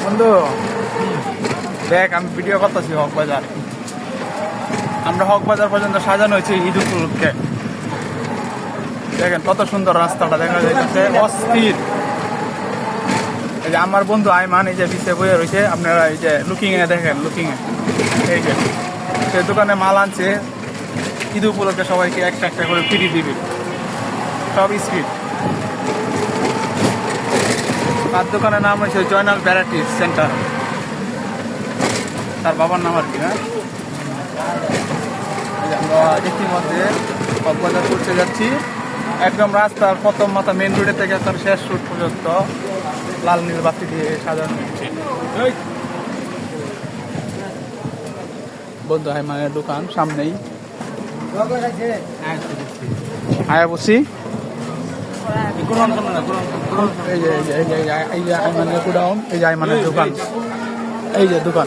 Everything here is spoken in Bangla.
বন্ধু দেখ, আমি ভিডিও করতেছি হক বাজার। আমরা হক বাজার পর্যন্ত সাজানো হয়েছে ঈদ উপলক্ষে। দেখেন কত সুন্দর রাস্তাটা দেখা যাচ্ছে, অস্থির। এই যে আমার বন্ধু আইমান, এই যে বিচে বইয়ে রয়েছে, আপনারা এই যে লুকিং এ দেখেন, লুকিং এ এই যে সে দোকানে মাল আনছে ঈদ উপলক্ষে, সবাইকে একটা একটা করে ফ্রি দিবে, সব স্পিড। তার দোকানের নাম হচ্ছে জয়নাল ভ্যারাইটিস সেন্টার, তার বাবার নাম আর কি। হ্যাঁ, আমরা ইতিমধ্যে কক্সবাজার পৌঁছে যাচ্ছি। একদম রাস্তার প্রথম মাথা মেন রোডের থেকে তার শেষ রোড পর্যন্ত লাল নীল বাতি দিয়ে সাজানো হচ্ছে। বন্ধু হাইমানের দোকান সামনেই, আয়া বসি। এই যে আইমানের গোডাউন, এই যে আইমানের দোকান, এই যে দোকান।